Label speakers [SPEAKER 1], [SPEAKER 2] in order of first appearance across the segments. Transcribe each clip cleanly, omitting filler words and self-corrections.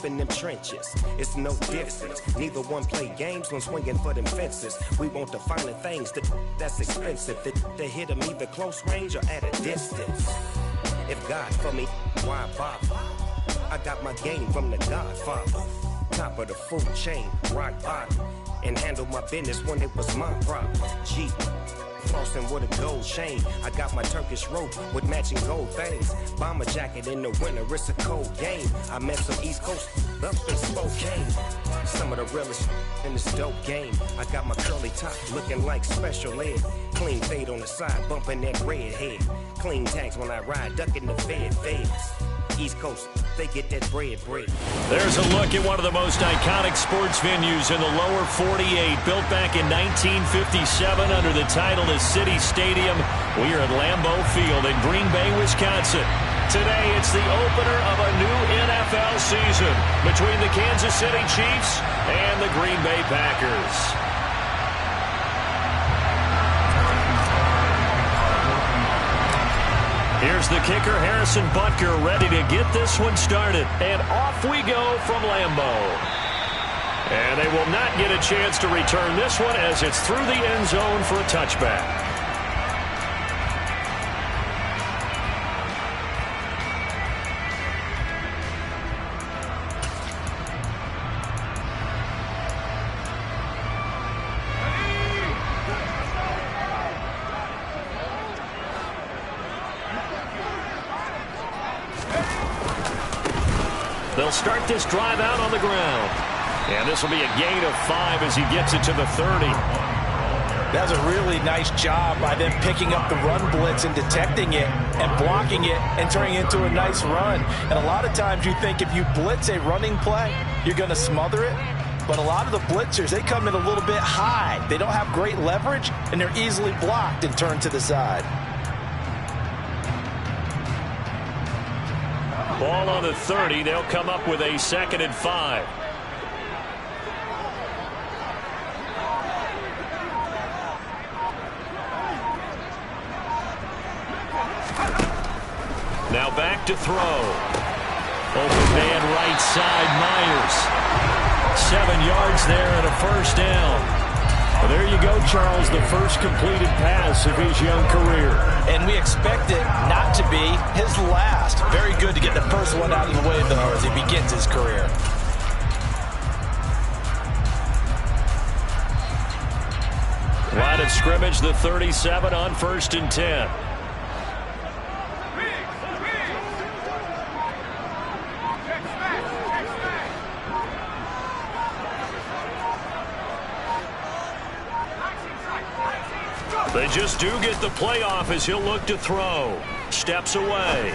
[SPEAKER 1] up in them trenches. It's no difference. Neither one play games when swinging for them fences. We want the finer things that's expensive. They hit them either close range or at a distance. If God for me, why bother? I got my game from the Godfather. Top of the food chain, rock bottom. And handle my business when it was my problem. G, flossing with a gold chain. I got my Turkish rope with matching gold things. Bomber jacket in the winter, it's a cold game. I met some East Coast up in Spokane. Some of the realest in this dope game. I got my curly top looking like special ed. Clean fade on the side, bumping that red head. Clean tags when I ride, ducking the feds. East Coast, they get that bread.
[SPEAKER 2] There's a look at one of the most iconic sports venues in the lower 48, built back in 1957 under the title of City Stadium. We are at Lambeau Field in Green Bay, Wisconsin. Today, it's the opener of a new NFL season between the Kansas City Chiefs and the Green Bay Packers. Here's the kicker, Harrison Butker, ready to get this one started. And off we go from Lambeau. And they will not get a chance to return this one as it's through the end zone for a touchback. They'll start this drive out on the ground. And this will be a gain of 5 as he gets it to the 30.
[SPEAKER 3] That's a really nice job by them picking up the run blitz and detecting it and blocking it and turning it into a nice run. And a lot of times you think if you blitz a running play, you're going to smother it. But a lot of the blitzers, they come in a little bit high. They don't have great leverage, and they're easily blocked and turned to the side.
[SPEAKER 2] Ball on the 30. They'll come up with a 2nd and 5. Now back to throw. Open man right side, Myers. 7 yards there and a first down. Well, there you go, Charles, the first completed pass of his young career.
[SPEAKER 3] And we expect it not to be his last. Very good to get the first one out of the way, though, as he begins his career.
[SPEAKER 2] Line of scrimmage, the 37 on 1st and 10. They just do get the play off as he'll look to throw. Steps away.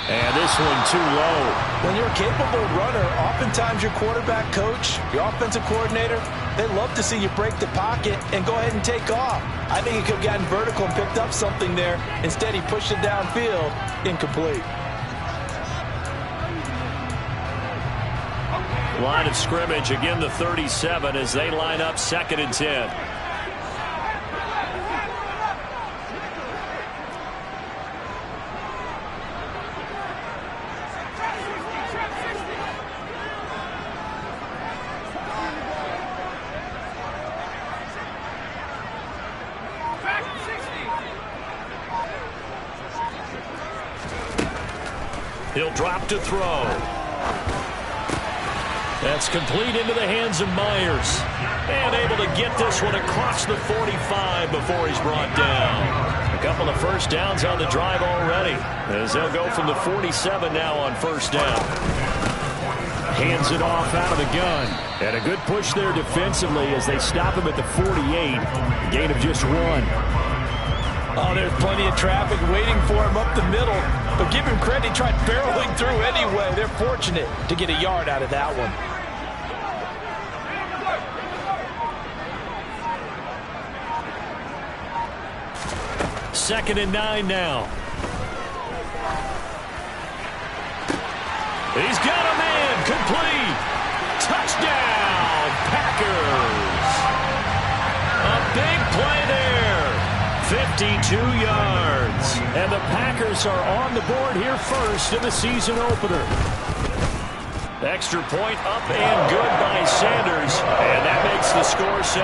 [SPEAKER 2] And this one too low.
[SPEAKER 3] When you're a capable runner, oftentimes your quarterback coach, your offensive coordinator, they love to see you break the pocket and go ahead and take off. I think he could have gotten vertical and picked up something there. Instead, he pushed it downfield. Incomplete.
[SPEAKER 2] Line of scrimmage, again the 37 as they line up 2nd and 10. He'll drop to throw. That's complete into the hands of Myers. And able to get this one across the 45 before he's brought down. A couple of first downs on the drive already, as they'll go from the 47 now on 1st down. Hands it off out of the gun. And a good push there defensively as they stop him at the 48. Gain of just 1.
[SPEAKER 3] Oh, there's plenty of traffic waiting for him up the middle. But give him credit, he tried barreling through anyway. They're fortunate to get a yard out of that one.
[SPEAKER 2] Second and 9 now. He's got a man, complete. Touchdown, Packers. A big play there. 52 yards. And the Packers are on the board here first in the season opener. Extra point up and good by Sanders. And that makes the score 7-0.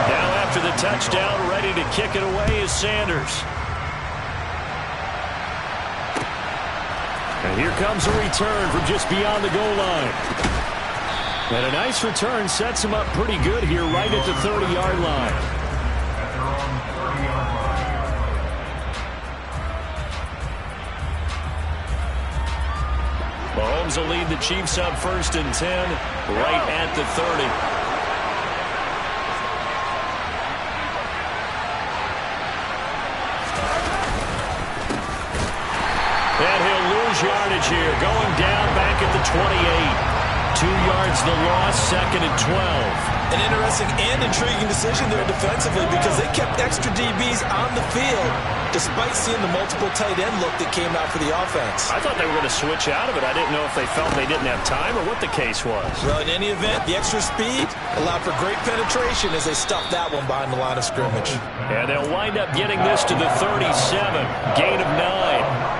[SPEAKER 2] Now after the touchdown, ready to kick it away is Sanders. And here comes a return from just beyond the goal line. And a nice return sets him up pretty good here right at the 30-yard line. Mahomes will lead the Chiefs up 1st and 10 right at the 30. And he'll lose yardage here, going down back at the 28. 2 yards the loss, 2nd and 12.
[SPEAKER 3] An interesting and intriguing decision there defensively because they kept extra DBs on the field despite seeing the multiple tight end look that came out for the offense.
[SPEAKER 2] I thought they were going to switch out of it. I didn't know if they felt they didn't have time or what the case was.
[SPEAKER 3] Well, in any event, the extra speed allowed for great penetration as they stuffed that one behind the line of scrimmage.
[SPEAKER 2] And they'll wind up getting this to the 37. Gain of 9.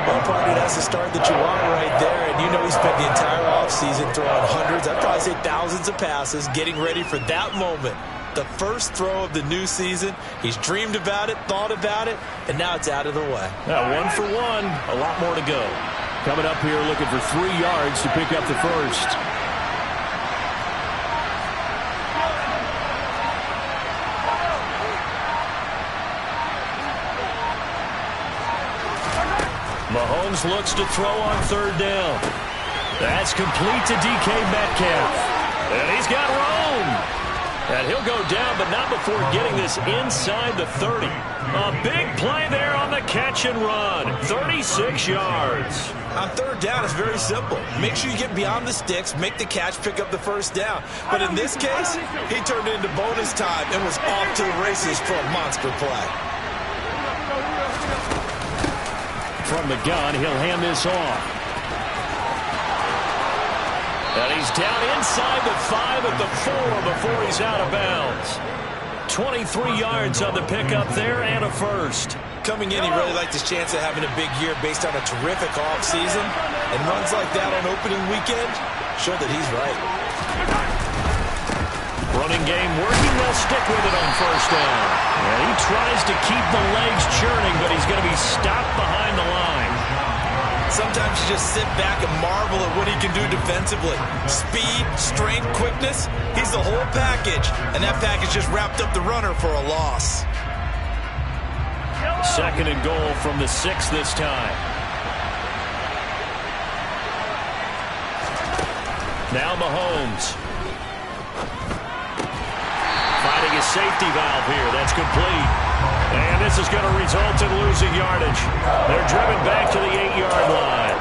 [SPEAKER 3] Well, partner, that's the start that you want right there, and you know he spent the entire offseason throwing hundreds, I'd probably say thousands of passes, getting ready for that moment. The first throw of the new season. He's dreamed about it, thought about it, and now it's out of the way.
[SPEAKER 2] Now, 1 for 1, a lot more to go. Coming up here looking for 3 yards to pick up the first. Mahomes looks to throw on 3rd down. That's complete to DK Metcalf. And he's got room. And he'll go down, but not before getting this inside the 30. A big play there on the catch and run. 36 yards.
[SPEAKER 3] On 3rd down, it's very simple. Make sure you get beyond the sticks, make the catch, pick up the 1st down. But in this case, he turned it into bonus time and was off to the races for a monster play.
[SPEAKER 2] From the gun, he'll hand this off. And he's down inside the 5 at the 4 before he's out of bounds. 23 yards on the pickup there and a first.
[SPEAKER 3] Coming in, he really liked his chance of having a big year based on a terrific offseason. And runs like that on opening weekend show that he's right.
[SPEAKER 2] Running game working. They'll stick with it on 1st down. And he tries to keep the legs churning, but he's going to be stopped behind the line.
[SPEAKER 3] Sometimes you just sit back and marvel at what he can do defensively. Speed, strength, quickness. He's the whole package. And that package just wrapped up the runner for a loss.
[SPEAKER 2] 2nd and goal from the 6 this time. Now Mahomes. Finding his safety valve here. That's complete. And this is going to result in losing yardage. They're driven back to the 8-yard line.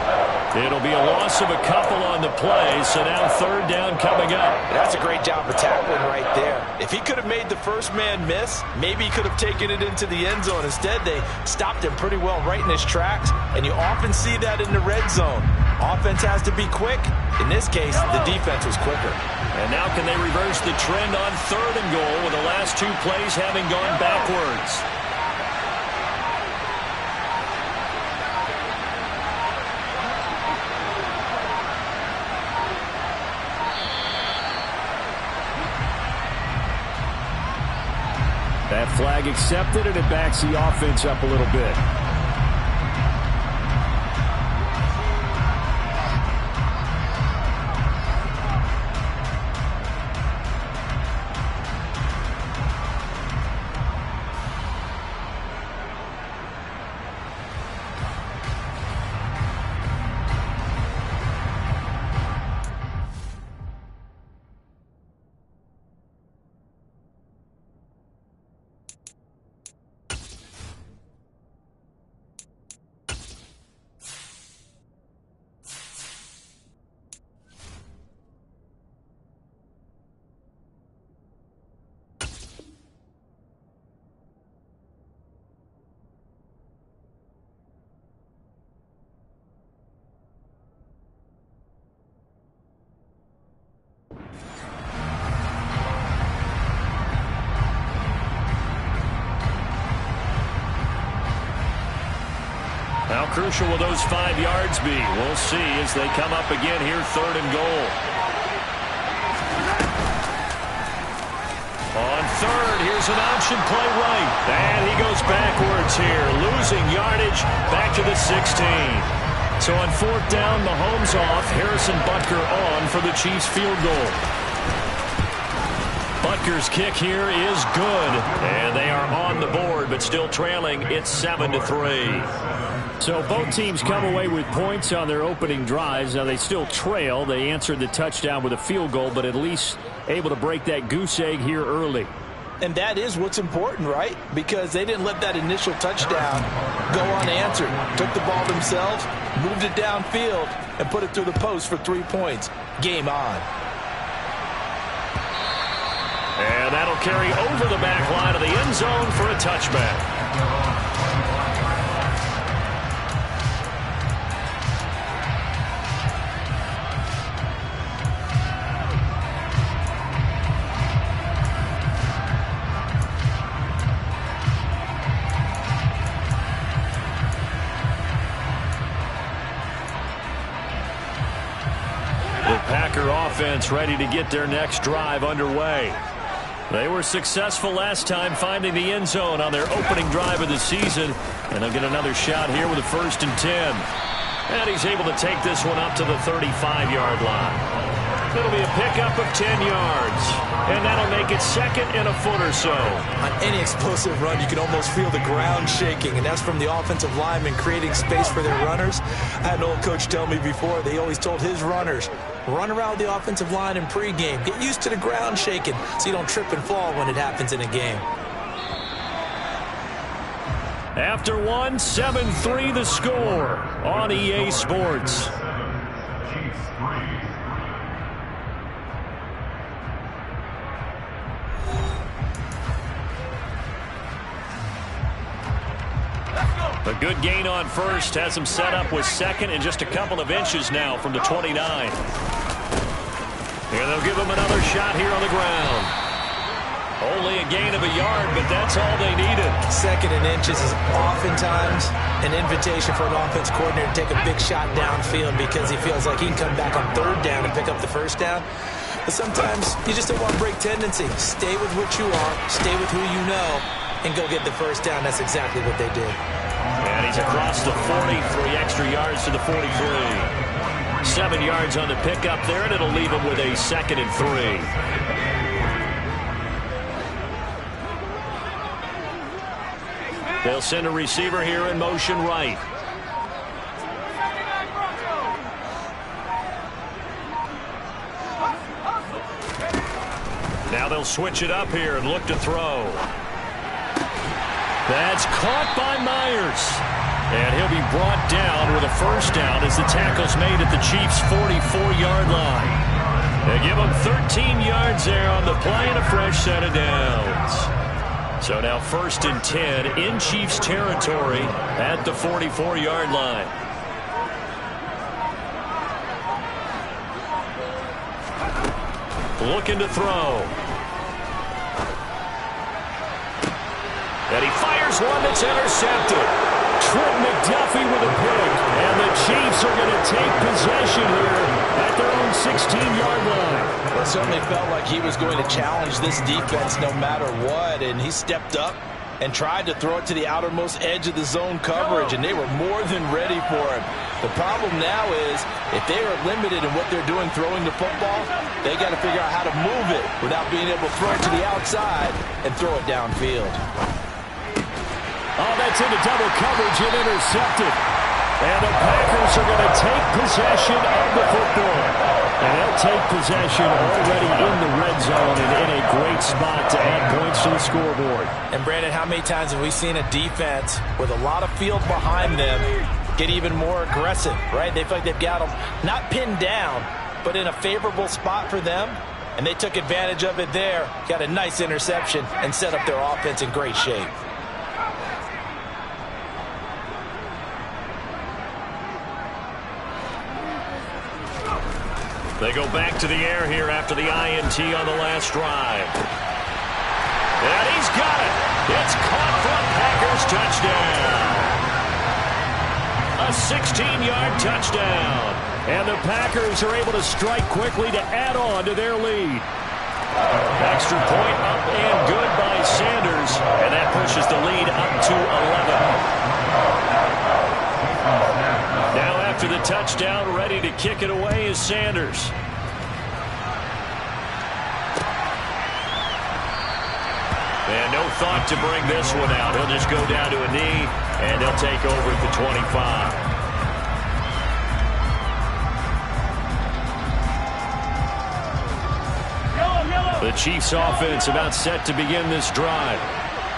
[SPEAKER 2] It'll be a loss of a couple on the play, so now 3rd down coming up.
[SPEAKER 3] That's a great job of tackling right there. If he could have made the first man miss, maybe he could have taken it into the end zone. Instead, they stopped him pretty well right in his tracks, and you often see that in the red zone. Offense has to be quick. In this case, the defense was quicker.
[SPEAKER 2] And now can they reverse the trend on 3rd and goal with the last 2 plays having gone backwards? That flag accepted, and it backs the offense up a little bit. How crucial will those 5 yards be? We'll see as they come up again here, 3rd and goal. On 3rd, here's an option play right. And he goes backwards here, losing yardage back to the 16. So on 4th down, Mahomes off, Harrison Butker on for the Chiefs field goal. Butker's kick here is good, and they are on the board, but still trailing. It's 7-3. So both teams come away with points on their opening drives. Now they still trail. They answered the touchdown with a field goal, but at least able to break that goose egg here early.
[SPEAKER 3] And that is what's important, right? Because they didn't let that initial touchdown go unanswered. Took the ball themselves, moved it downfield, and put it through the post for 3 points. Game on.
[SPEAKER 2] And that'll carry over the back line of the end zone for a touchback. Packer offense ready to get their next drive underway. They were successful last time finding the end zone on their opening drive of the season, and they'll get another shot here with a 1st and 10. And he's able to take this one up to the 35-yard line. It'll be a pickup of 10 yards, and that'll make it 2nd and a foot or so.
[SPEAKER 3] On any explosive run, you can almost feel the ground shaking, and that's from the offensive linemen creating space for their runners. I had an old coach tell me before, they always told his runners, run around the offensive line in pregame. Get used to the ground shaking so you don't trip and fall when it happens in a game.
[SPEAKER 2] After 1, 7-3 the score on EA Sports. A good gain on 1st has him set up with 2nd and just a couple of inches now from the 29. And they'll give him another shot here on the ground. Only a gain of a yard, but that's all they needed.
[SPEAKER 3] 2nd and inches is oftentimes an invitation for an offense coordinator to take a big shot downfield because he feels like he can come back on 3rd down and pick up the 1st down. But sometimes you just don't want to break tendency. Stay with what you are, stay with who you know, and go get the 1st down. That's exactly what they did.
[SPEAKER 2] And he's across the 40, 3 extra yards to the 43. 7 yards on the pickup there, and it'll leave him with a 2nd and 3. They'll send a receiver here in motion right. Now they'll switch it up here and look to throw. That's caught by Myers. And he'll be brought down with a 1st down as the tackle's made at the Chiefs' 44-yard line. They give him 13 yards there on the play and a fresh set of downs. So now 1st and 10 in Chiefs territory at the 44-yard line. Looking to throw. And he fires one that's intercepted. Trent McDuffie with a pick. And the Chiefs are going to take possession here at their own 16-yard line.
[SPEAKER 3] Well, it certainly felt like he was going to challenge this defense no matter what. And he stepped up and tried to throw it to the outermost edge of the zone coverage. And they were more than ready for him. The problem now is if they are limited in what they're doing throwing the football, they got to figure out how to move it without being able to throw it to the outside and throw it downfield.
[SPEAKER 2] Oh, that's into double coverage and intercepted. And the Packers are going to take possession of the football. And they'll take possession already in the red zone and in a great spot to add points to the scoreboard.
[SPEAKER 3] And, Brandon, how many times have we seen a defense with a lot of field behind them get even more aggressive, right? They feel like they've got them not pinned down, but in a favorable spot for them. And they took advantage of it there, got a nice interception, and set up their offense in great shape.
[SPEAKER 2] They go back to the air here after the INT on the last drive. And he's got it. It's caught for a Packers touchdown. 16-yard touchdown. And the Packers are able to strike quickly to add on to their lead. Extra point up and good by Sanders. And that pushes the lead up to 11. Now after the touchdown, ready to kick it away is Sanders. And no thought to bring this one out. He'll just go down to a knee, and he'll take over at the 25. The Chiefs offense about set to begin this drive.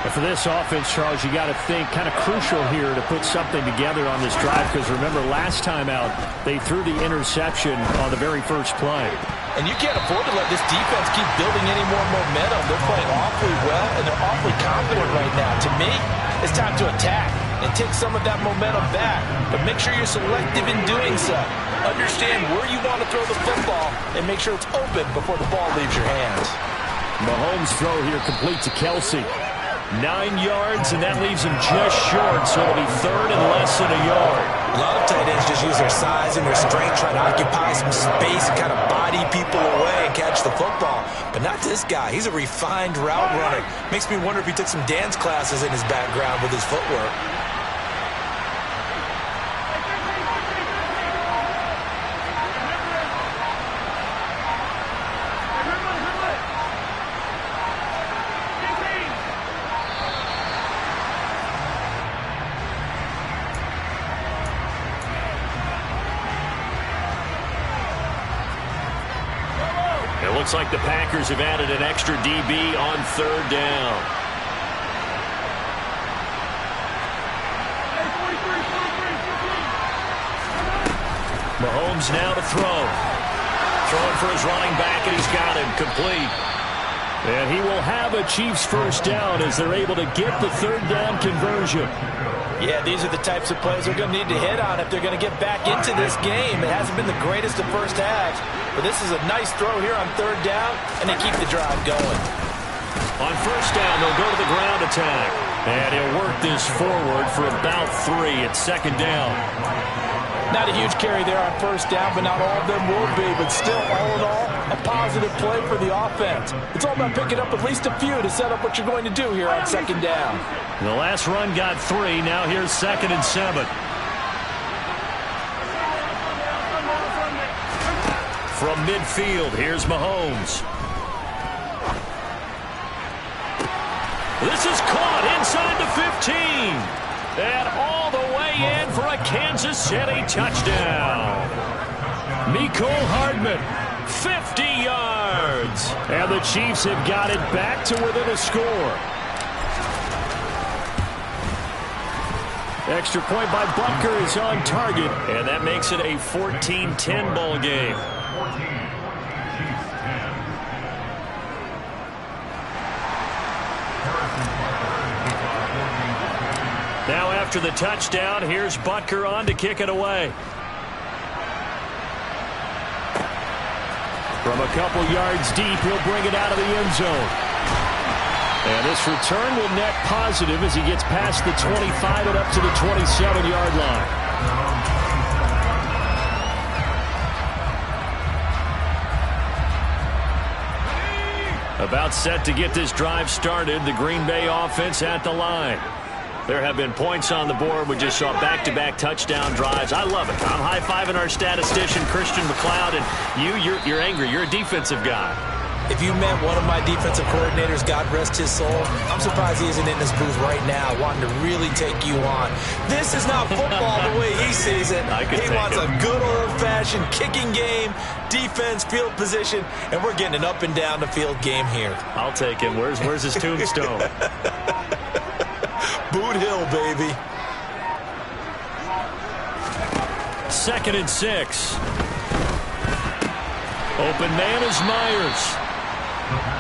[SPEAKER 4] And for this offense, Charles, you got to think kind of crucial here to put something together on this drive, because remember last time out they threw the interception on the very first play.
[SPEAKER 3] And you can't afford to let this defense keep building any more momentum. They're playing awfully well, and they're awfully confident right now. To me, it's time to attack and take some of that momentum back. But make sure you're selective in doing so. Understand where you want to throw the football and make sure it's open before the ball leaves your hands.
[SPEAKER 4] Mahomes' throw here complete to Kelsey. 9 yards, and that leaves him just short, so it'll be third and less than a yard.
[SPEAKER 3] A lot of tight ends just use their size and their strength, try to occupy some space and kind of body people away and catch the football. But not this guy. He's a refined route runner. Makes me wonder if he took some dance classes in his background with his footwork.
[SPEAKER 2] Looks like the Packers have added an extra DB on third down. Mahomes now to throw. Throwing for his running back, and he's got him complete.
[SPEAKER 4] And he will have a Chiefs first down as they're able to get the third down conversion.
[SPEAKER 3] Yeah, these are the types of plays they're going to need to hit on if they're going to get back into this game. It hasn't been the greatest of first halves, but this is a nice throw here on third down, and they keep the drive going.
[SPEAKER 2] On first down, they'll go to the ground attack. And he'll work this forward for about 3 at second down.
[SPEAKER 3] Not a huge carry there on first down, but not all of them will be. But still, all in all, a positive play for the offense. It's all about picking up at least a few to set up what you're going to do here on second down.
[SPEAKER 2] The last run got 3. Now here's 2nd and 7. From midfield, here's Mahomes. This is caught inside the 15. And all the way in for a Kansas City touchdown. Mecole Hardman, 50 yards.
[SPEAKER 4] And the Chiefs have got it back to within a score. Extra point by Butker is on target.
[SPEAKER 2] And that makes it a 14-10 ball game. Now after the touchdown, here's Butker on to kick it away.
[SPEAKER 4] From a couple yards deep, he'll bring it out of the end zone. And this return will net positive as he gets past the 25 and up to the 27-yard line.
[SPEAKER 2] About set to get this drive started. The Green Bay offense at the line. There have been points on the board. We just saw back-to-back touchdown drives. I love it. I'm high-fiving our statistician, Christian McLeod, and you're angry. You're a defensive guy.
[SPEAKER 3] If you met one of my defensive coordinators, God rest his soul, I'm surprised he isn't in this booth right now wanting to really take you on. This is not football the way he sees it. He wants a good old-fashioned kicking game, defense, field position, and we're getting an up-and-down-the-field game here.
[SPEAKER 2] I'll take him. Where's his tombstone?
[SPEAKER 3] Boot Hill, baby.
[SPEAKER 2] 2nd and 6. Open man is Myers.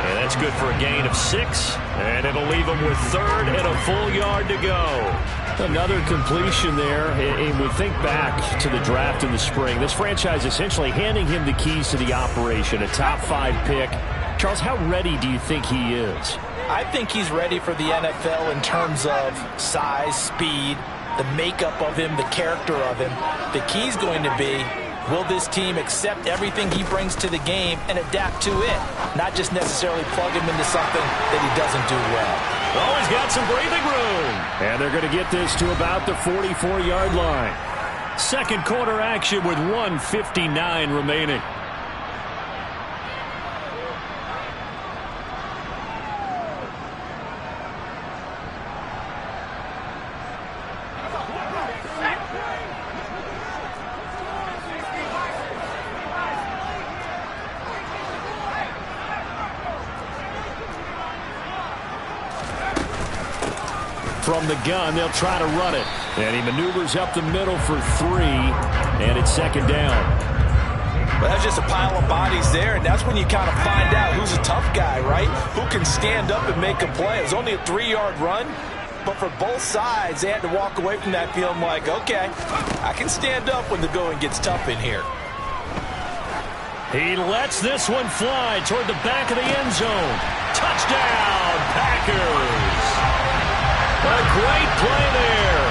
[SPEAKER 2] And that's good for a gain of 6. And it'll leave him with 3rd and a full yard to go.
[SPEAKER 4] Another completion there. And we think back to the draft in the spring. This franchise essentially handing him the keys to the operation, a top 5 pick. Charles, how ready do you think he is?
[SPEAKER 3] I think he's ready for the NFL in terms of size, speed, the makeup of him, the character of him. The key's going to be, will this team accept everything he brings to the game and adapt to it, not just necessarily plug him into something that he doesn't do well.
[SPEAKER 2] Oh, he's got some breathing room.
[SPEAKER 4] And they're going to get this to about the 44-yard line.
[SPEAKER 2] Second quarter action with 1:59 remaining. From the gun, they'll try to run it. And he maneuvers up the middle for 3, and it's second down.
[SPEAKER 3] But that's just a pile of bodies there, and that's when you kind of find out who's a tough guy, right? Who can stand up and make a play. It was only a 3-yard run, but for both sides, they had to walk away from that feeling like, okay, I can stand up when the going gets tough in here.
[SPEAKER 2] He lets this one fly toward the back of the end zone. Touchdown, Packers! A great play there.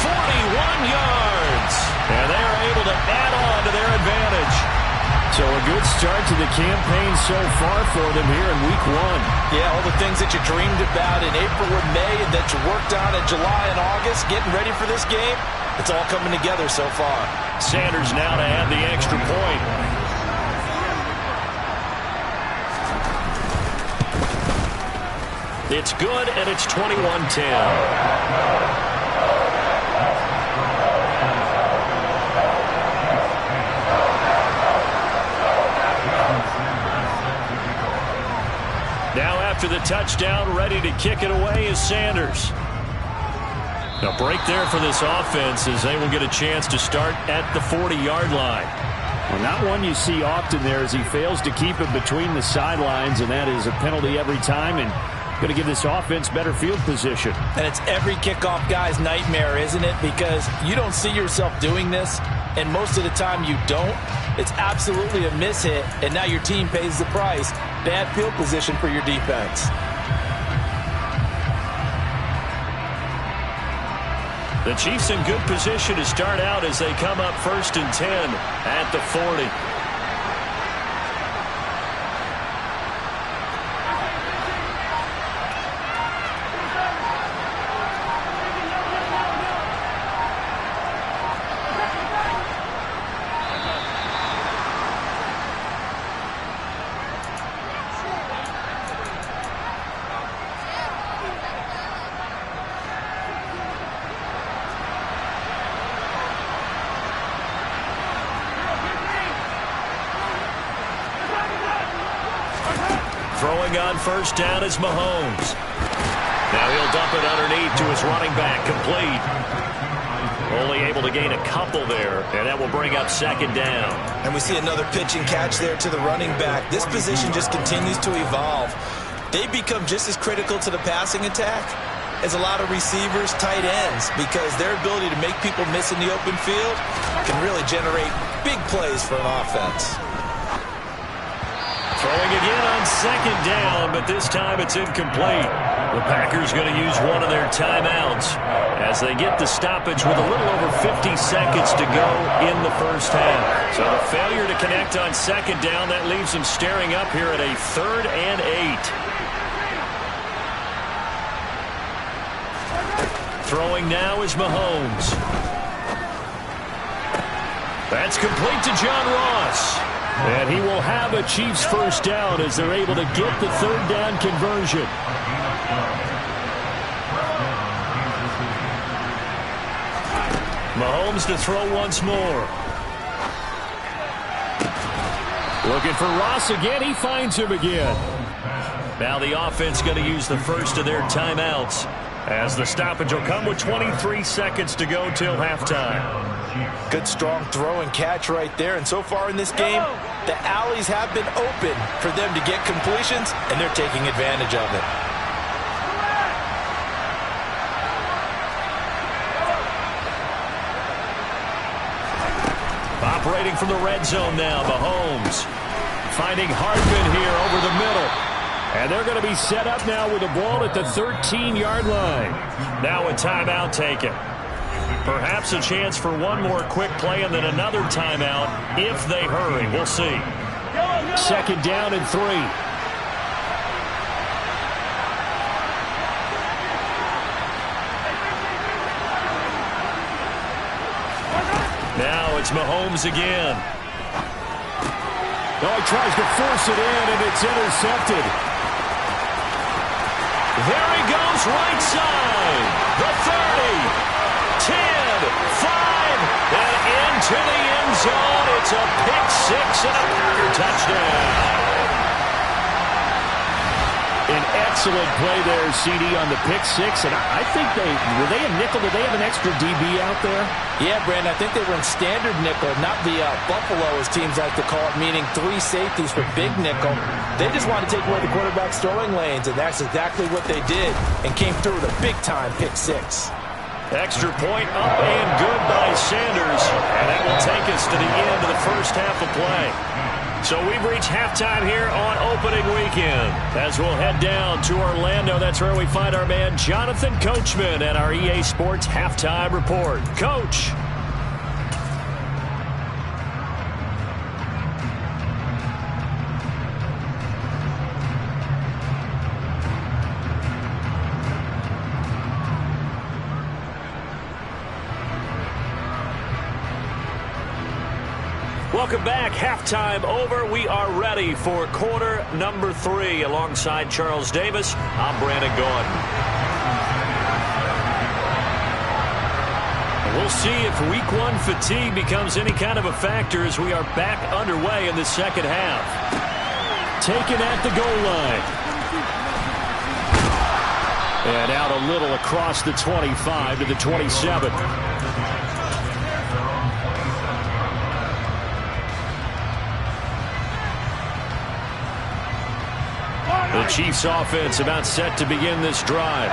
[SPEAKER 2] 41 yards. And they are able to add on to their advantage.
[SPEAKER 4] So a good start to the campaign so far for them here in week 1.
[SPEAKER 3] Yeah, all the things that you dreamed about in April and May and that you worked on in July and August, getting ready for this game, it's all coming together so far.
[SPEAKER 2] Sanders now to add the extra point. It's good, and it's 21-10. Now after the touchdown, ready to kick it away is Sanders. A break there for this offense as they will get a chance to start at the 40-yard line.
[SPEAKER 4] Well, not one you see often there as he fails to keep it between the sidelines, and that is a penalty every time, and going to give this offense better field position.
[SPEAKER 3] And it's every kickoff guy's nightmare, isn't it? Because you don't see yourself doing this, and most of the time you don't. It's absolutely a miss-hit, and now your team pays the price. Bad field position for your defense.
[SPEAKER 2] The Chiefs in good position to start out as they come up 1st and 10 at the 40. Throwing on first down is Mahomes. Now he'll dump it underneath to his running back, complete. Only able to gain a couple there, and that will bring up second down.
[SPEAKER 3] And we see another pitch and catch there to the running back. This position just continues to evolve. They become just as critical to the passing attack as a lot of receivers, tight ends, because their ability to make people miss in the open field can really generate big plays for an offense.
[SPEAKER 2] Throwing again on second down, but this time it's incomplete. The Packers going to use one of their timeouts as they get the stoppage with a little over 50 seconds to go in the first half. So the failure to connect on second down, that leaves them staring up here at a 3rd and 8. Throwing now is Mahomes. That's complete to John Ross. And he will have a Chiefs first down as they're able to get the 3rd down conversion. Mahomes to throw once more. Looking for Ross again. He finds him again. Now the offense going to use the first of their timeouts as the stoppage will come with 23 seconds to go till halftime.
[SPEAKER 3] Good, strong throw and catch right there. And so far in this game, the alleys have been open for them to get completions, and they're taking advantage of it.
[SPEAKER 2] Operating from the red zone now, Mahomes finding Hardman here over the middle. And they're going to be set up now with the ball at the 13-yard line. Now a timeout taken. Perhaps a chance for one more quick play and then another timeout if they hurry. We'll see.
[SPEAKER 4] 2nd down and 3.
[SPEAKER 2] Now it's Mahomes again.
[SPEAKER 4] Oh, he tries to force it in, and it's intercepted.
[SPEAKER 2] There he goes, right side. The 30, 10, 5, and into the end zone. It's a pick-6 and a Packer touchdown.
[SPEAKER 4] An excellent play there, CD, on the pick-6. And I think were they a nickel? Did they have an extra DB out there?
[SPEAKER 3] Yeah, Brandon, I think they were in standard nickel, not the Buffalo, as teams like to call it, meaning 3 safeties for big nickel. They just wanted to take away the quarterback's throwing lanes, and that's exactly what they did, and came through with a big-time pick-6.
[SPEAKER 2] Extra point up and good by Sanders, and that will take us to the end of the first half of play. So we've reached halftime here on opening weekend. As we'll head down to Orlando, that's where we find our man Jonathan Coachman at our EA Sports Halftime Report. Coach. Welcome back. Halftime over. We are ready for quarter number 3. Alongside Charles Davis, I'm Brandon Gotw. We'll see if week 1 fatigue becomes any kind of a factor as we are back underway in the second half.
[SPEAKER 4] Taken at the goal line. And out a little across the 25 to the 27.
[SPEAKER 2] The Chiefs offense about set to begin this drive.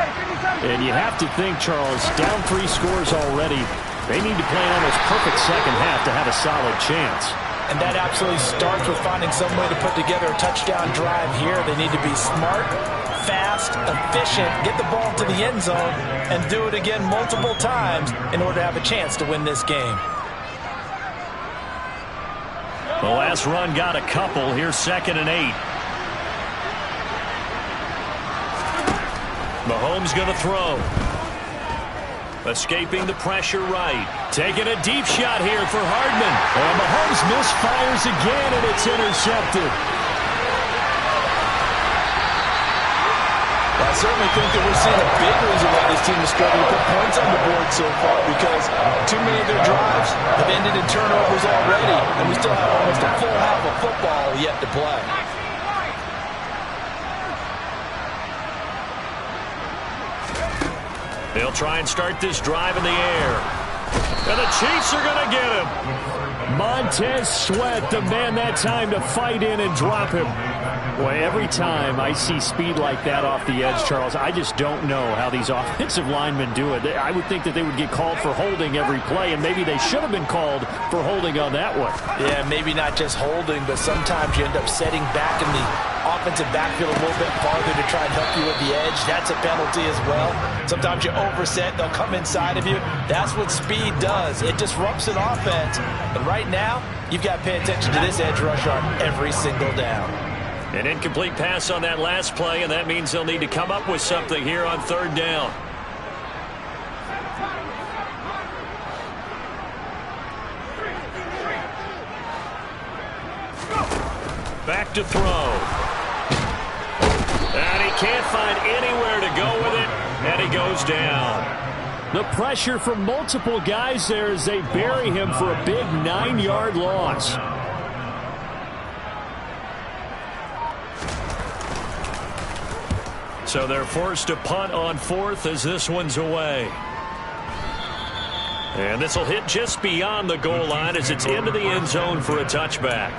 [SPEAKER 4] And you have to think, Charles, down 3 scores already. They need to play an almost perfect second half to have a solid chance.
[SPEAKER 3] And that absolutely starts with finding some way to put together a touchdown drive here. They need to be smart, fast, efficient, get the ball to the end zone, and do it again multiple times in order to have a chance to win this game.
[SPEAKER 2] The last run got a couple. Here's 2nd and 8. Mahomes going to throw. Escaping the pressure right. Taking a deep shot here for Hardman.
[SPEAKER 4] And Mahomes misfires again, and it's intercepted.
[SPEAKER 3] I certainly think that we're seeing a big reason why this team is struggling to put points on the board so far, because too many of their drives have ended in turnovers already, and we still have almost a full half of football yet to play.
[SPEAKER 2] They'll try and start this drive in the air. And the Chiefs are going to get him.
[SPEAKER 4] Montez Sweat, the man that time to fight in and drop him. Boy, every time I see speed like that off the edge, Charles, I just don't know how these offensive linemen do it. I would think that they would get called for holding every play, and maybe they should have been called for holding on that one.
[SPEAKER 3] Yeah, maybe not just holding, but sometimes you end up setting back in the offensive backfield a little bit farther to try and help you with the edge. That's a penalty as well. Sometimes you overset, they'll come inside of you. That's what speed does. It disrupts an offense. And right now, you've got to pay attention to this edge rush on every single down.
[SPEAKER 2] An incomplete pass on that last play, and that means they'll need to come up with something here on 3rd down. Back to throw. And he can't find anywhere to go with it, and he goes down.
[SPEAKER 4] The pressure from multiple guys there as they bury him for a big 9-yard loss.
[SPEAKER 2] So they're forced to punt on 4th as this one's away. And this will hit just beyond the goal line as it's into the end zone for a touchback.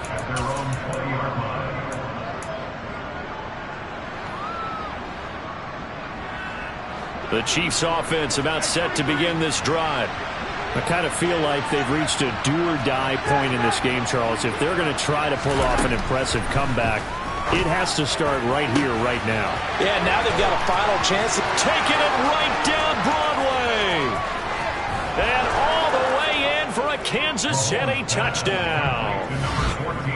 [SPEAKER 2] The Chiefs offense about set to begin this drive.
[SPEAKER 4] I kind of feel like they've reached a do-or-die point in this game, Charles. If they're going to try to pull off an impressive comeback, it has to start right here, right now.
[SPEAKER 3] Yeah, now they've got a final chance.
[SPEAKER 2] Taking it right down Broadway. And all the way in for a Kansas City touchdown.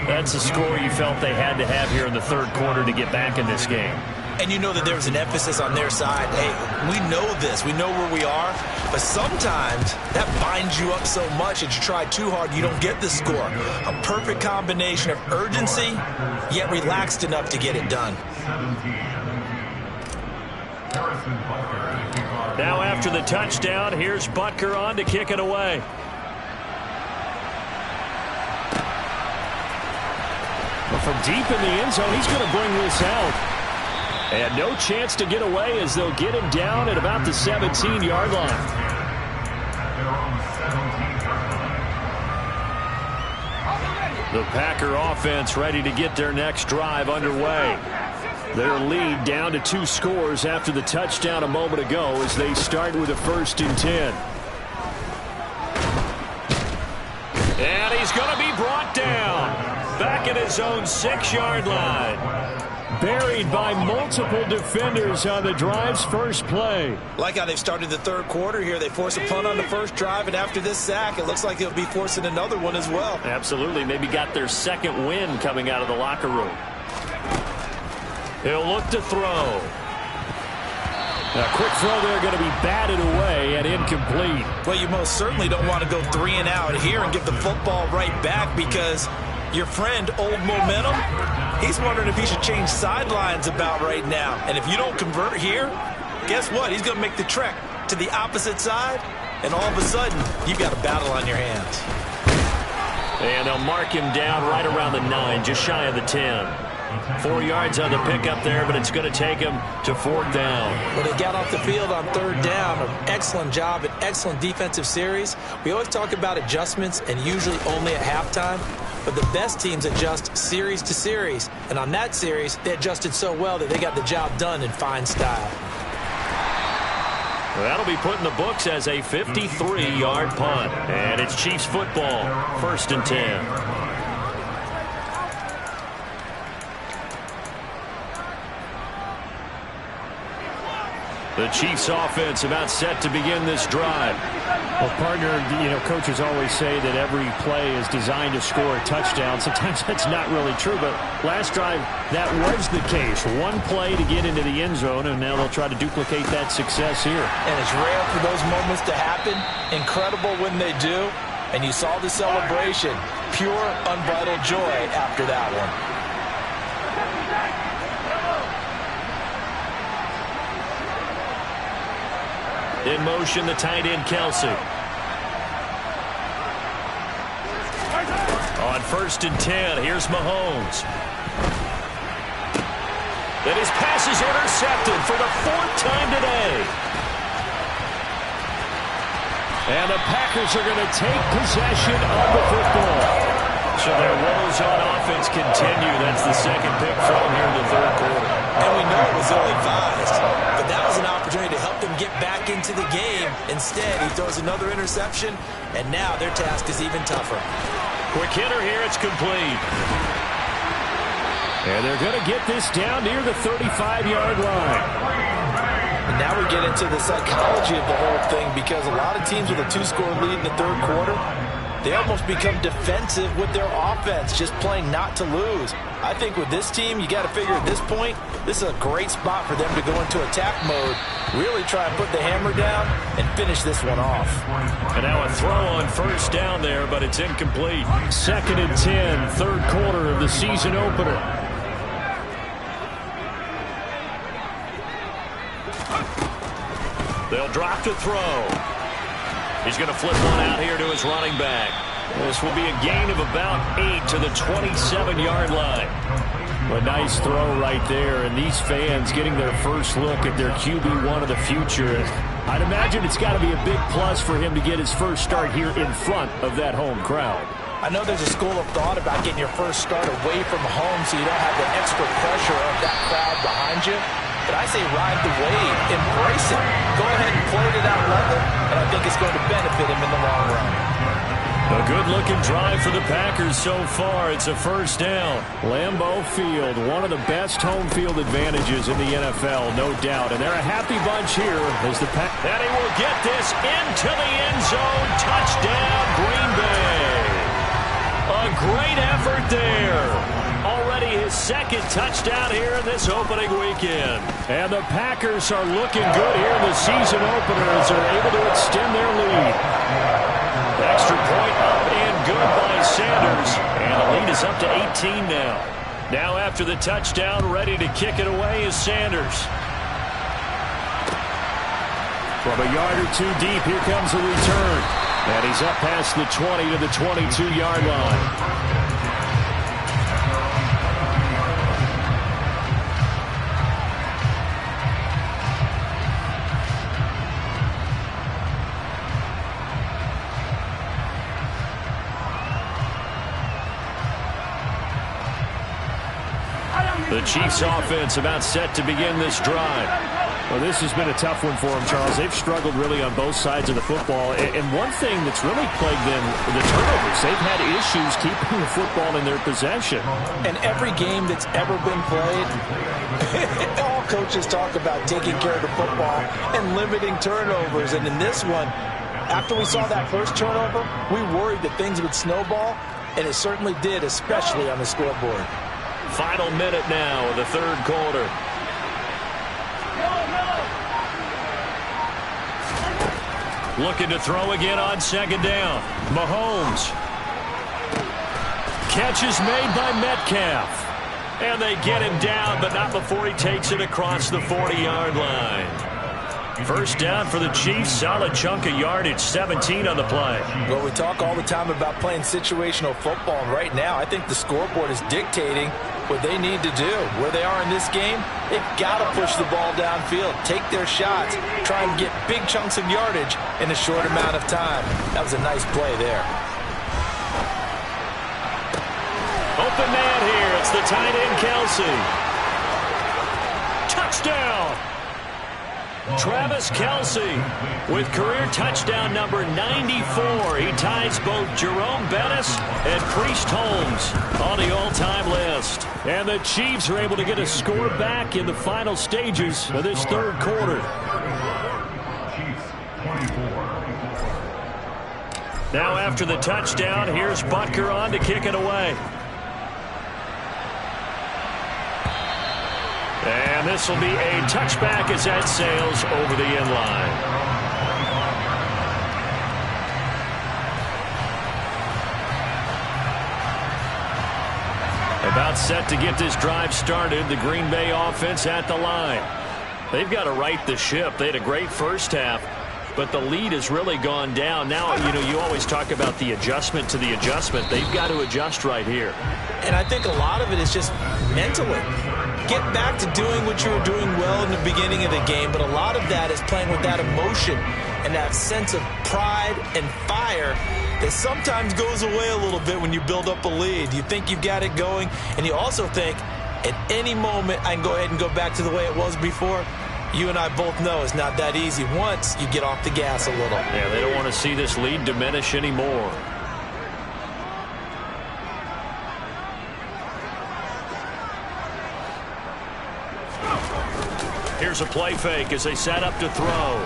[SPEAKER 2] That's a score you felt they had to have here in the third quarter to get back in this game.
[SPEAKER 3] And you know that there was an emphasis on their side. Hey, we know this. We know where we are. But sometimes that binds you up so much that you try too hard, you don't get the score. A perfect combination of urgency, yet relaxed enough to get it done.
[SPEAKER 2] Now after the touchdown, here's Butker on to kick it away. Well, from deep in the end zone, he's going to bring this out. And no chance to get away as they'll get him down at about the 17-yard line. The Packer offense ready to get their next drive underway. Their lead down to 2 scores after the touchdown a moment ago as they start with a 1st and 10. And he's going to be brought down back at his own 6-yard line. Buried by multiple defenders on the drive's first play.
[SPEAKER 3] Like how they've started the third quarter here. They force a punt on the first drive, and after this sack, it looks like they'll be forcing another one as well.
[SPEAKER 2] Absolutely. Maybe got their second win coming out of the locker room. He'll look to throw. A quick throw there going to be batted away and incomplete.
[SPEAKER 3] Well, you most certainly don't want to go 3 and out here and get the football right back because your friend, Old Momentum, he's wondering if he should change sidelines about right now. And if you don't convert here, guess what? He's going to make the trek to the opposite side, and all of a sudden, you've got a battle on your hands.
[SPEAKER 2] And they'll mark him down right around the 9, just shy of the 10. 4 yards on the pickup there, but it's going to take him to 4th down.
[SPEAKER 3] Well, they got off the field on 3rd down. An excellent job, an excellent defensive series. We always talk about adjustments, and usually only at halftime. But the best teams adjust series to series. And on that series, they adjusted so well that they got the job done in fine style.
[SPEAKER 2] That'll be put in the books as a 53-yard punt. And it's Chiefs football, 1st and 10. The Chiefs offense about set to begin this drive.
[SPEAKER 4] Well, partner, coaches always say that every play is designed to score a touchdown. Sometimes that's not really true, but last drive, that was the case. One play to get into the end zone, and now they'll try to duplicate that success here.
[SPEAKER 3] And it's rare for those moments to happen. Incredible when they do. And you saw the celebration. Pure, unbridled joy after that one.
[SPEAKER 2] In motion, the tight end, Kelsey. On 1st and 10, here's Mahomes. And his pass is intercepted for the 4th time today. And the Packers are going to take possession of the football. So their woes on offense continue. That's the second pick from here in the third quarter.
[SPEAKER 3] And we know it was ill-advised, but that was an opportunity to help them get back into the game. Instead, he throws another interception, and now their task is even tougher.
[SPEAKER 2] Quick hitter here, it's complete. And they're going to get this down near the 35-yard line.
[SPEAKER 3] And now we get into the psychology of the whole thing because a lot of teams with a 2-score lead in the third quarter, they almost become defensive with their offense, just playing not to lose. I think with this team, you got to figure at this point, this is a great spot for them to go into attack mode, really try and put the hammer down and finish this one off.
[SPEAKER 2] And now a throw on 1st down there, but it's incomplete.
[SPEAKER 4] 2nd and 10, third quarter of the season opener.
[SPEAKER 2] They'll drop to throw. He's going to flip one out here to his running back. This will be a gain of about 8 to the 27-yard line.
[SPEAKER 4] A nice throw right there, and these fans getting their first look at their QB1 of the future. I'd imagine it's got to be a big plus for him to get his first start here in front of that home crowd.
[SPEAKER 3] I know there's a school of thought about getting your first start away from home so you don't have the extra pressure of that crowd behind you. But I say ride the wave, embrace it. Go ahead and play it at that level, and I think it's going to benefit him in the long run.
[SPEAKER 2] A good-looking drive for the Packers so far. It's a first down.
[SPEAKER 4] Lambeau Field, one of the best home field advantages in the NFL, no doubt. And they're a happy bunch here as the Packers.
[SPEAKER 2] And he will get this into the end zone. Touchdown, Green Bay. A great effort there. Already his second touchdown here in this opening weekend.
[SPEAKER 4] And the Packers are looking good here in the season opener as they're able to extend their lead.
[SPEAKER 2] Extra point up and good by Sanders. And the lead is up to 18 now. Now after the touchdown, ready to kick it away is Sanders.
[SPEAKER 4] From a yard or two deep, here comes the return. And he's up past the 20 to the 22-yard line.
[SPEAKER 2] The Chiefs offense about set to begin this drive.
[SPEAKER 4] Well, this has been a tough one for them, Charles. They've struggled really on both sides of the football. And one thing that's really plagued them, the turnovers. They've had issues keeping the football in their possession.
[SPEAKER 3] And every game that's ever been played, all coaches talk about taking care of the football and limiting turnovers. And in this one, after we saw that first turnover, we worried that things would snowball, and it certainly did, especially on the scoreboard.
[SPEAKER 2] Final minute now of the third quarter. Looking to throw again on second down. Mahomes. Catch is made by Metcalf. And they get him down, but not before he takes it across the 40-yard line. First down for the Chiefs. Solid chunk of yardage. 17 on the play.
[SPEAKER 3] Well, we talk all the time about playing situational football. And right now, I think the scoreboard is dictating what they need to do. Where they are in this game, they've got to push the ball downfield, take their shots, try and get big chunks of yardage in a short amount of time. That was a nice play there.
[SPEAKER 2] Open man here. It's the tight end, Kelsey. Touchdown! Travis Kelsey with career touchdown number 94. He ties both Jerome Bettis and Priest Holmes on the all-time list.
[SPEAKER 4] And the Chiefs are able to get a score back in the final stages of this third quarter.
[SPEAKER 2] Now after the touchdown, here's Butker on to kick it away. And this will be a touchback as that sails over the end line. About set to get this drive started. The Green Bay offense at the line. They've got to right the ship. They had a great first half, but the lead has really gone down. Now, you always talk about the adjustment to the adjustment. They've got to adjust right here.
[SPEAKER 3] And I think a lot of it is just mentally. Get back to doing what you were doing well in the beginning of the game, but a lot of that is playing with that emotion and that sense of pride and fire that sometimes goes away a little bit when you build up a lead. You think you've got it going, and you also think at any moment I can go ahead and go back to the way it was before. You and I both know it's not that easy once you get off the gas a little.
[SPEAKER 2] Yeah, they don't want to see this lead diminish anymore. Here's a play fake as they set up to throw.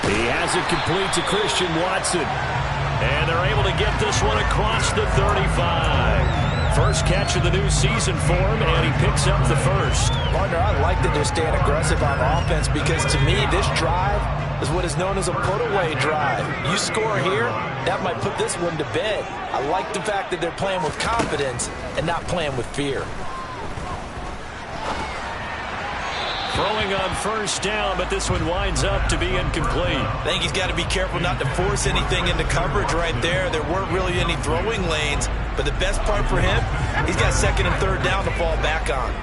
[SPEAKER 4] He has it complete to Christian Watson.
[SPEAKER 2] And they're able to get this one across the 35. First catch of the new season for him, and he picks up the first.
[SPEAKER 3] Partner, I like that they're staying aggressive on offense because to me, this drive is what is known as a put-away drive. You score here, that might put this one to bed. I like the fact that they're playing with confidence and not playing with fear.
[SPEAKER 2] Throwing on first down, but this one winds up to be incomplete.
[SPEAKER 3] I think he's got to be careful not to force anything into coverage right there. There weren't really any throwing lanes, but the best part for him, he's got second and third down to fall back on.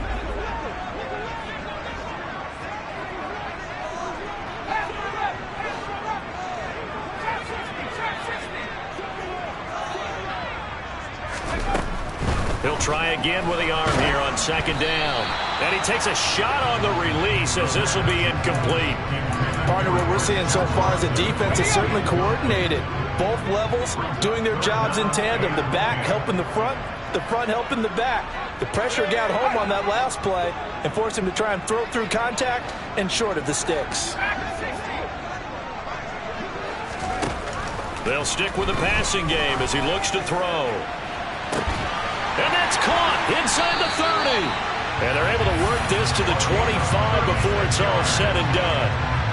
[SPEAKER 2] He'll try again with the arm here on second down. And he takes a shot on the release as this will be incomplete.
[SPEAKER 3] Partner, what we're seeing so far is the defense is certainly coordinated. Both levels doing their jobs in tandem. The back helping the front helping the back. The pressure got home on that last play and forced him to try and throw through contact and short of the sticks.
[SPEAKER 2] They'll stick with the passing game as he looks to throw. And that's caught inside the 30. And they're able to work this to the 25 before it's all said and done.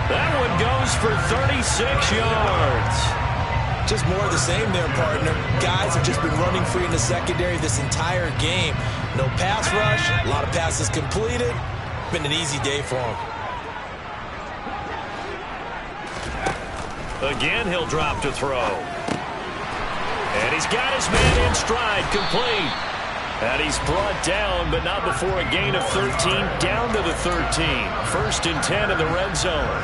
[SPEAKER 2] That one goes for 36 yards.
[SPEAKER 3] Just more of the same there, partner. Guys have just been running free in the secondary this entire game. No pass rush, a lot of passes completed. Been an easy day for him.
[SPEAKER 2] Again, he'll drop to throw. And he's got his man in stride, complete. And he's brought down, but not before a gain of 13, down to the 13. First and 10 in the red zone.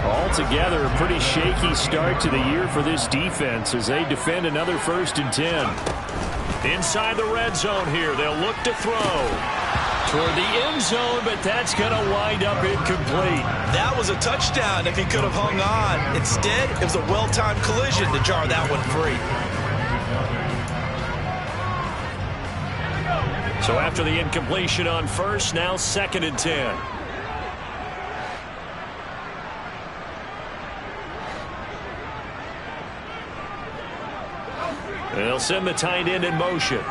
[SPEAKER 4] Altogether, a pretty shaky start to the year for this defense as they defend another first and 10.
[SPEAKER 2] Inside the red zone here, they'll look to throw toward the end zone, but that's going to wind up incomplete.
[SPEAKER 3] That was a touchdown if he could have hung on. Instead, it was a well-timed collision to jar that one free.
[SPEAKER 2] So after the incompletion on first, now second and 10. They'll send the tight end in motion.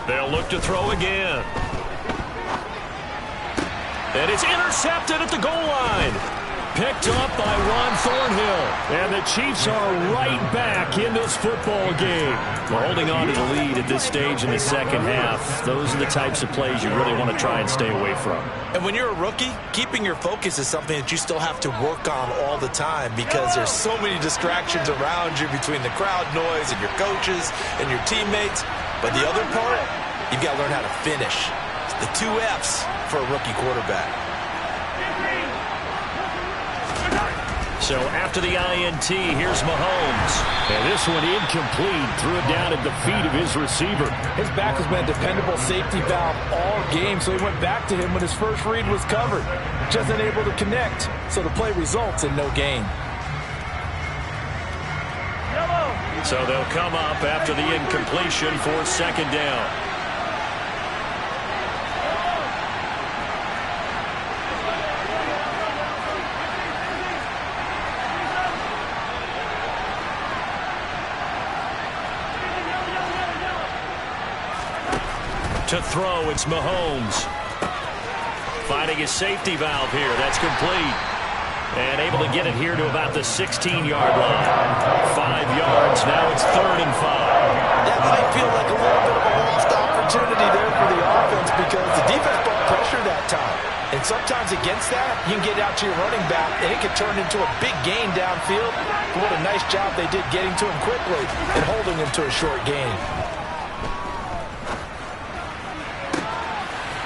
[SPEAKER 2] They'll look to throw again. And it's intercepted at the goal line. Picked up by Ron Thornhill.
[SPEAKER 4] And the Chiefs are right back in this football game.
[SPEAKER 2] We're holding on to the lead at this stage in the second half. Those are the types of plays you really want to try and stay away from.
[SPEAKER 3] And when you're a rookie, keeping your focus is something that you still have to work on all the time because there's so many distractions around you between the crowd noise and your coaches and your teammates. But the other part, you've got to learn how to finish. It's the 2 F's for a rookie quarterback.
[SPEAKER 2] So after the INT, here's Mahomes.
[SPEAKER 4] And this one incomplete. Threw it down at the feet of his receiver.
[SPEAKER 3] His back has been a dependable safety valve all game, so he went back to him when his first read was covered. Just unable to connect, so the play results in no gain.
[SPEAKER 2] So they'll come up after the incompletion for second down. To throw, it's Mahomes. Finding his safety valve here. That's complete. And able to get it here to about the 16-yard line. 5 yards. Now it's 3rd and 5.
[SPEAKER 3] That might feel like a little bit of a lost opportunity there for the offense because the defense brought pressure that time. And sometimes against that, you can get out to your running back, and it can turn into a big gain downfield. But what a nice job they did getting to him quickly and holding him to a short gain.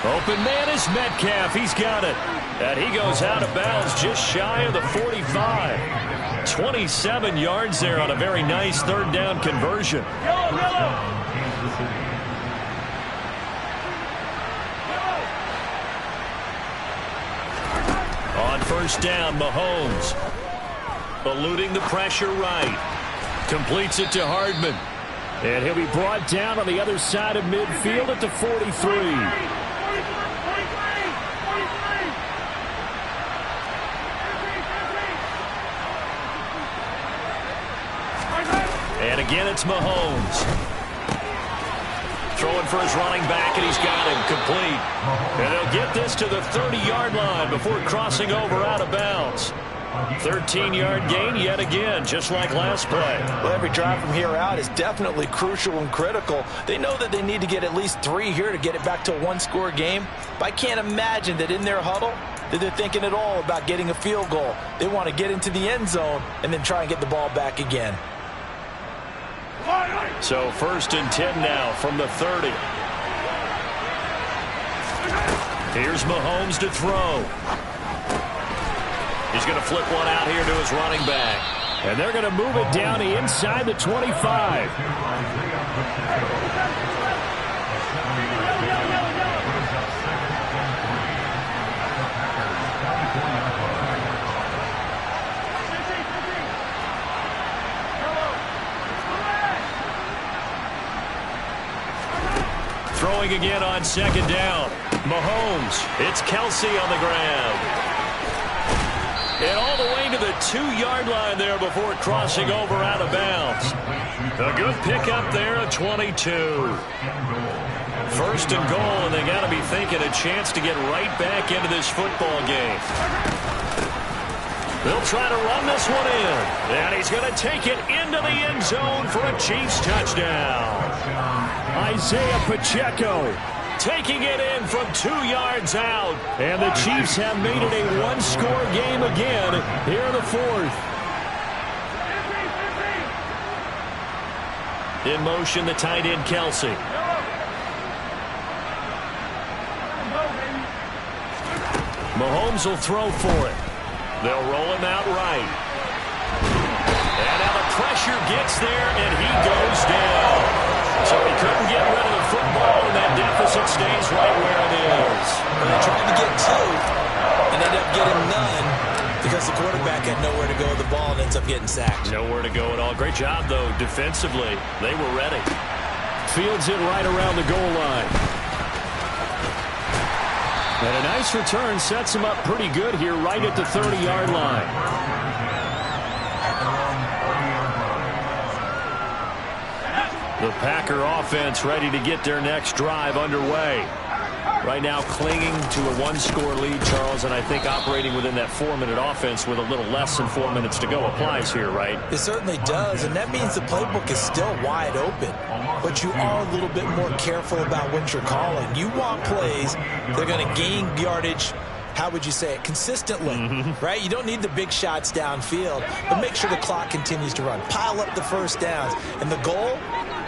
[SPEAKER 2] Open man is Metcalf. He's got it. And he goes out of bounds just shy of the 45. 27 yards there on a very nice 3rd down conversion. On first down, Mahomes. Eluding the pressure right. Completes it to Hardman.
[SPEAKER 4] And he'll be brought down on the other side of midfield at the 43.
[SPEAKER 2] And again, it's Mahomes. Throwing for his running back, and he's got him complete. And they'll get this to the 30-yard line before crossing over out of bounds. 13-yard gain yet again, just like last play.
[SPEAKER 3] Well, every drive from here out is definitely crucial and critical. They know that they need to get at least 3 here to get it back to a 1-score game. But I can't imagine that in their huddle that they're thinking at all about getting a field goal. They want to get into the end zone and then try and get the ball back again.
[SPEAKER 2] So 1st and 10 now from the 30. Here's Mahomes to throw. He's going to flip one out here to his running back.
[SPEAKER 4] And they're going to move it down inside the 25. Throwing again on second down. Mahomes. It's Kelsey on the ground. And all the way to the 2-yard line there before crossing over out of bounds. A good pickup there at 22. First and goal, and they got to be thinking a chance to get right back into this football game. They'll try to run this one in. And he's going to take it into the end zone for a Chiefs touchdown. Isaiah Pacheco taking it in from 2 yards out. And the Chiefs have made it a one-score game again here in the fourth. In motion, the tight end, Kelsey. Mahomes will throw for it. They'll roll him out right. And now the pressure gets there, and he goes down. So he couldn't get rid of the football, and that deficit stays right where it is.
[SPEAKER 3] They tried to get 2 and ended up getting none because the quarterback had nowhere to go with the ball and ends up getting sacked.
[SPEAKER 2] Nowhere to go at all. Great job, though, defensively. They were ready.
[SPEAKER 4] Fields it right around the goal line. And a nice return sets him up pretty good here right at the 30-yard line. The Packer offense ready to get their next drive underway. Right now clinging to a one-score lead, Charles, and I think operating within that 4-minute offense with a little less than 4 minutes to go applies here, right?
[SPEAKER 3] It certainly does, and that means the playbook is still wide open. But you are a little bit more careful about what you're calling. You want plays, they're going to gain yardage, how would you say it, consistently, right? You don't need the big shots downfield, but make sure the clock continues to run. Pile up the first downs, and the goal,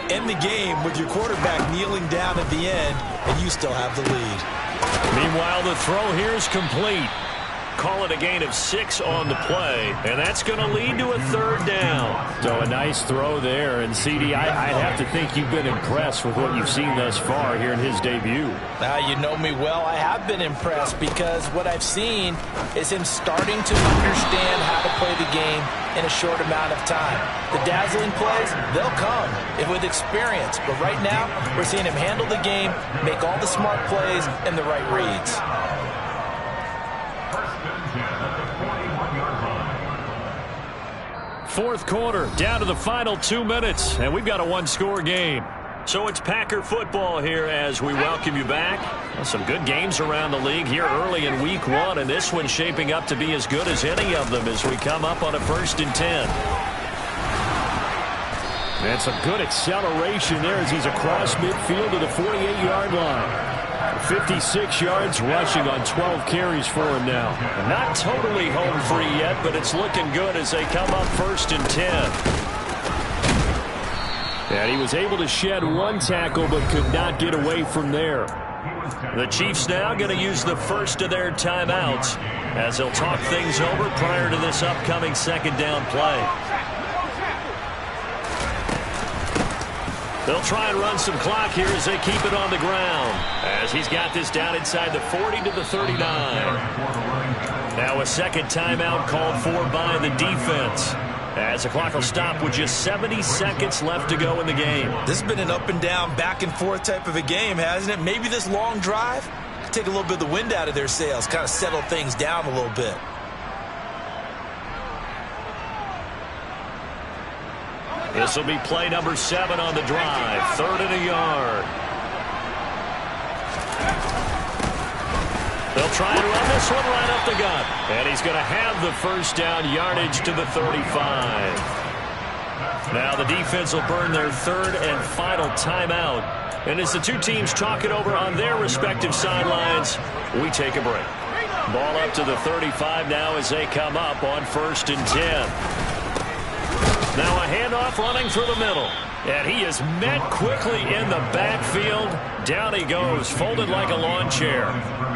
[SPEAKER 3] end the game with your quarterback kneeling down at the end, and you still have the lead.
[SPEAKER 2] Meanwhile, the throw here is complete. Call it a gain of 6 on the play, and that's going to lead to a 3rd down.
[SPEAKER 4] So a nice throw there, and CD, I'd have to think you've been impressed with what you've seen thus far here in his debut.
[SPEAKER 3] Now, you know me well. I have been impressed because what I've seen is him starting to understand how to play the game in a short amount of time. The dazzling plays, they'll come with experience, but right now we're seeing him handle the game, make all the smart plays, and the right reads.
[SPEAKER 4] Fourth quarter, down to the final 2 minutes, and we've got a one-score game.
[SPEAKER 2] So it's Packer football here as we welcome you back. Well, some good games around the league here early in week 1, and this one's shaping up to be as good as any of them as we come up on a 1st and 10.
[SPEAKER 4] That's a good acceleration there as he's across midfield to the 48-yard line. 56 yards rushing on 12 carries for him now.
[SPEAKER 2] Not totally home free yet, but it's looking good as they come up 1st and 10.
[SPEAKER 4] And he was able to shed 1 tackle but could not get away from there.
[SPEAKER 2] The Chiefs now going to use the first of their timeouts as they'll talk things over prior to this upcoming 2nd down play. They'll try and run some clock here as they keep it on the ground. As he's got this down inside the 40 to the 39. Now a 2nd timeout called for by the defense. As the clock will stop with just 70 seconds left to go in the game.
[SPEAKER 3] This has been an up and down, back and forth type of a game, hasn't it? Maybe this long drive could take a little bit of the wind out of their sails, kind of settle things down a little bit.
[SPEAKER 2] This will be play number 7 on the drive. 3rd and a yard. They'll try and run this one right up the gut. And he's going to have the 1st down yardage to the 35. Now the defense will burn their 3rd and final timeout. And as the two teams talk it over on their respective sidelines, we take a break. Ball up to the 35 now as they come up on 1st and 10. Now a handoff running through the middle. And he is met quickly in the backfield. Down he goes, folded like a lawn chair.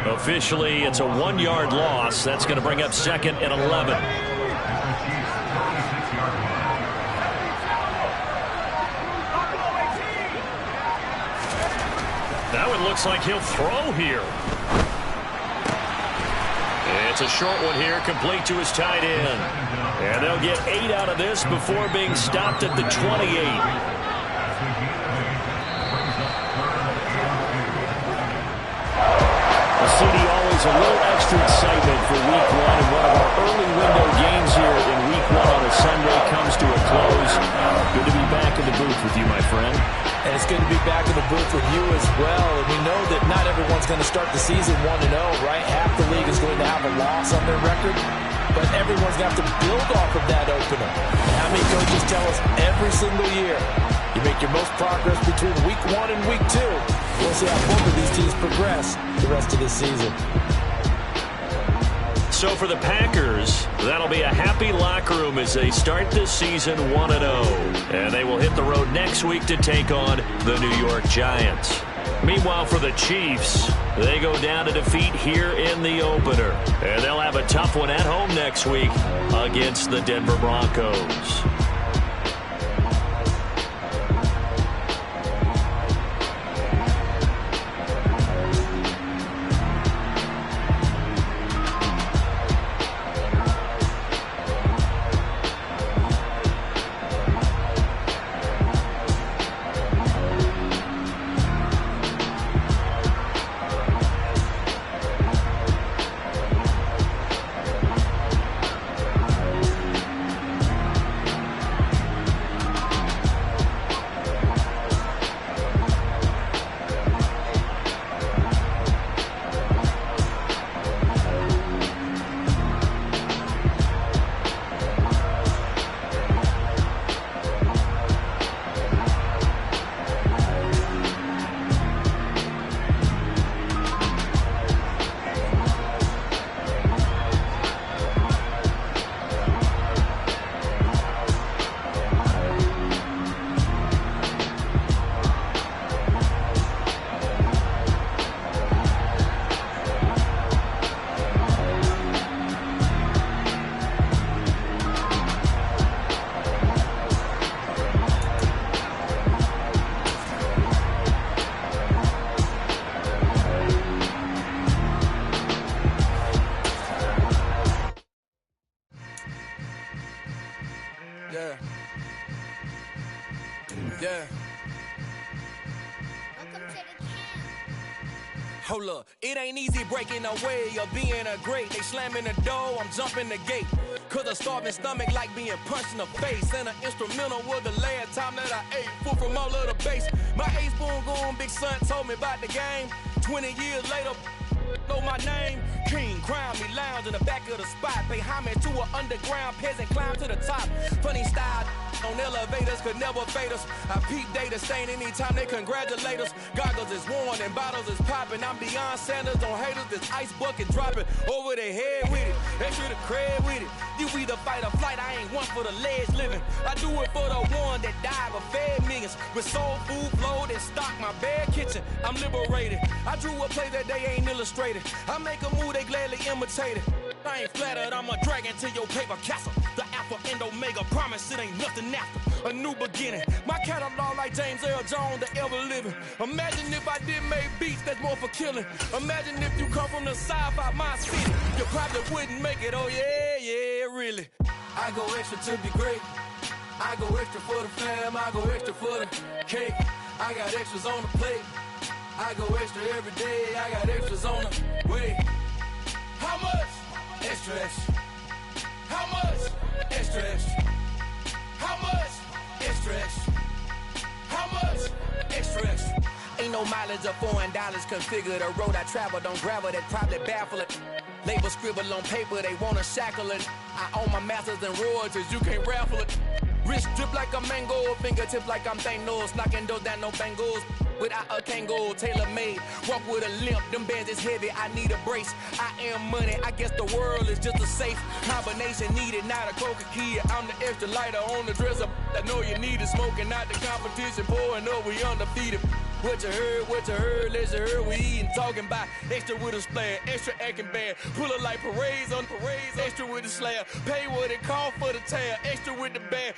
[SPEAKER 2] Officially, it's a 1-yard loss. That's going to bring up 2nd and 11. looks like he'll throw here. It's a short one here, complete to his tight end. And they'll get 8 out of this before being stopped at the 28. CD, always a little extra excitement for Week 1, and one of our early window games here in Week 1 on a Sunday comes to a close. Good to be back in the booth with you, my friend.
[SPEAKER 3] And it's good to be back in the booth with you as well. And we know that not everyone's going to start the season 1-0, right? Half the league is going to have a loss on their record, but everyone's going to have to build off of that opener. And how many coaches tell us every single year, you make your most progress between Week 1 and Week 2. We'll see how both of these teams progress the rest of this season.
[SPEAKER 2] So for the Packers, that'll be a happy locker room as they start this season 1-0. And they will hit the road next week to take on the New York Giants. Meanwhile, for the Chiefs, they go down to defeat here in the opener. And they'll have a tough one at home next week against the Denver Broncos.
[SPEAKER 5] Yeah. Hold up, it ain't easy breaking away or being a great. They slamming the door, I'm jumping the gate. Cause a starving stomach like being punched in the face. And an instrumental was the last time that I ate food from all of the base. My ace boom goon, big son told me about the game. 20 years later, know my name. King, crown me, lounge in the back of the spot. Pay homage to an underground peasant, climb to the top. Funny style on elevators could never fade us. I peep data stain anytime they congratulate us. Goggles is worn and bottles is popping. I'm beyond Sanders on haters, this ice bucket dropping over their head with it. Extra the cred with it. You either fight or flight, I ain't one for the ledge living. I do it for the one that died but fed millions. With soul food flowed and stocked my bad kitchen. I'm liberated. I drew a play that they ain't illustrated. I make a move, they gladly imitate it. I ain't flattered, I'm a dragon to your paper castle. The Alpha and Omega, promise it ain't nothing after. A new beginning. My catalog like James Earl Jones, the ever living. Imagine if I did make beats that's more for killing. Imagine if you come from the south out my city. You probably wouldn't make it, oh yeah, really. I go extra to be great. I go extra for the fam, I go extra for the cake. I got extras on the plate. I go extra every day, I got extras on the way. How much? Extra, extra. How much? Extra, extra. How much? Extra, extra. How much? Extra, extra. Ain't no mileage or $4 configure the road I travel. Don't gravel that probably baffle it. Label scribble on paper, they wanna shackle it. I own my masters and royalties, you can't raffle it. Wrist drip like a mango, fingertip like I'm Thanos. Knocking those down, no bangles. Without a Kango, tailor-made. Walk with a limp, them bands is heavy, I need a brace. I am money, I guess the world is just a safe combination needed, not a coca key. I'm the extra lighter on the dresser. I know you need it, smoking out the competition, pouring up, we undefeated. What you heard, let's you heard, we eating, talking about extra with a splash, extra acting bad. Pull it like parades on parades, extra with the slab. Pay what it cost for the tab, extra with the band.